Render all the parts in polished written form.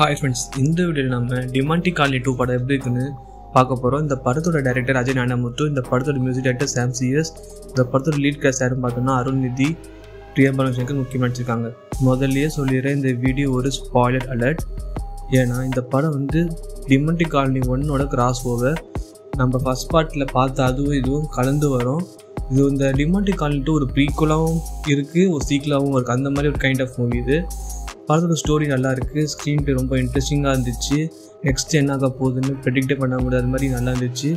Hi friends, இந்த வீடியோல நம்ம டிமாண்டி காலனி 2 படம் எப்படி இருக்குன்னு பார்க்க போறோம். இந்த படத்தோட டைரக்டர் அஜய் ஞானமுத்து, இந்த படத்தோட மியூசிக் டைரக்டர் சாம் சிஎஸ், இந்த படத்தோட லீட் காஸ்ட் யாருன்னு பார்த்தோம்னா அருண்நிதி, பிரியா பலசங்கர் முக்கியமாக நடிச்சிருக்காங்க. முதல்லயே சொல்லிடுறேன், இந்த வீடியோ ஒரு ஸ்பாயிலர் அலர்ட். ஏன்னா இந்த படம் வந்து டிமாண்டி காலனி 1ஓட கிராஸ் ஓவர். நம்ம ஃபர்ஸ்ட் பார்ட்டில் பார்த்த அதுவும் இதுவும் கலந்து வரும். இது இந்த டிமாண்டி காலனி 2 ஒரு ப்ரீக்குவலாகவும் இருக்குது, ஒரு சீக்கிளாகவும் இருக்குது. அந்த மாதிரி ஒரு கைண்ட் ஆஃப் மூவி இது. படத்தோட ஸ்டோரி நல்லா இருக்குது, ஸ்க்ரீன் ப்ளே ரொம்ப இன்ட்ரெஸ்டிங்காக இருந்துச்சு. நெக்ஸ்ட் என்ன ஆக போகுதுன்னு ப்ரெடிக்டே பண்ண முடியாத மாதிரி நல்லா இருந்துச்சு.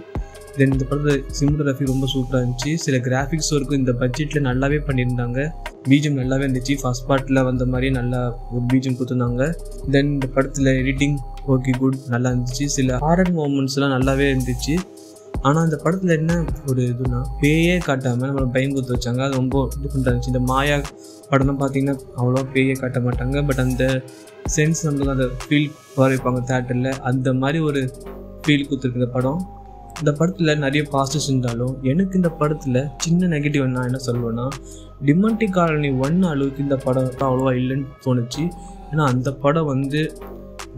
தென் இந்த படத்தோட சினிமோகிராஃபி ரொம்ப சூப்பராக இருந்துச்சு. சில கிராஃபிக்ஸ் ஒர்க்கும் இந்த பட்ஜெட்டில் நல்லாவே பண்ணியிருந்தாங்க. பிஜிஎம் நல்லாவே இருந்துச்சு. ஃபர்ஸ்ட் பார்ட்டில் வந்த மாதிரியே நல்லா ஒரு பிஜிஎம் கொடுத்துருந்தாங்க. தென் இந்த படத்தில் எடிட்டிங் ஓகே குட் நல்லா இருந்துச்சு. சில ஹாரர் மூமெண்ட்ஸ்லாம் நல்லாவே இருந்துச்சு. ஆனால் இந்த படத்தில் என்ன ஒரு இதுனா பேயே காட்டாமல் நம்மளை பயம் கொடுத்து வச்சாங்க. அது ரொம்ப டிஃப்ரெண்டாக இருந்துச்சு. இந்த மாயா படம்லாம் பார்த்தீங்கன்னா அவ்வளோவா பேயே காட்ட மாட்டாங்க. பட் அந்த சென்ஸ் நம்மளுக்கு அந்த ஃபீல் வர வைப்பாங்க தேட்டரில். அந்த மாதிரி ஒரு ஃபீல் கொடுத்துருக்கு இந்த படம். இந்த படத்தில் நிறைய பாசிட்டிவ்ஸ் இருந்தாலும் எனக்கு இந்த படத்தில் சின்ன நெகட்டிவ் என்ன சொல்லுவேன்னா, டிமாண்டி காலனி 1 அளவுக்கு இந்த படம் அவ்வளோவா இல்லைன்னு தோணுச்சு. ஏன்னா அந்த படம் வந்து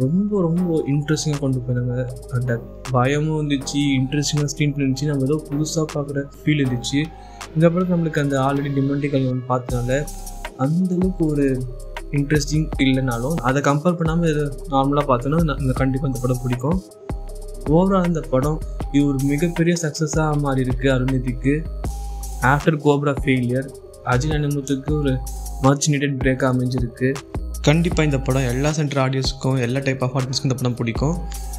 ரொம்ப ரொம்ப இன்ட்ரெஸ்டிங்காக கொண்டு போயிருந்தாங்க. அந்த பயமும் இருந்துச்சு, இன்ட்ரெஸ்டிங்காக ஸ்க்ரீன் ப்ளே இருந்துச்சு. நம்ம ஏதோ புதுசாக பார்க்குற ஃபீல் இருந்துச்சு. இந்த படத்தில் நம்மளுக்கு அந்த ஆல்ரெடி டிமாண்டி காலனி 1 பார்த்தனால அந்தளவுக்கு ஒரு இன்ட்ரெஸ்டிங் இல்லைனாலும் அதை கம்பேர் பண்ணாமல் இது நார்மலாக பார்த்தோன்னா இந்த கண்டிப்பாக இந்த படம் பிடிக்கும். ஓவரால் இந்த படம் இது ஒரு மிகப்பெரிய சக்ஸஸாக மாறி இருக்குது அருண்நிதிக்கு. ஆஃப்டர் கோப்ரா ஃபெயிலியர் அஜய் ஞானமுத்துக்கு ஒரு மச் நீடட் பிரேக்காக அமைஞ்சிருக்கு. கண்டிப்பாக இந்த படம் எல்லா சென்டர் ஆடியன்ஸுக்கும் எல்லா டைப் ஆஃப் ஆடியன்ஸ்க்கும் இந்த படம் பிடிக்கும்.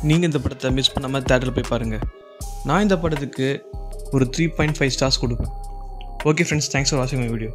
நீங்கள் இந்த படத்தை மிஸ் பண்ணாமல் தேட்டரில் போய் பாருங்கள். நான் இந்த படத்துக்கு ஒரு 3.5 ஸ்டார்ஸ் கொடுப்பேன். ஓகே ஃப்ரெண்ட்ஸ், தேங்க்ஸ் ஃபார் வாட்சிங் மை வீடியோ.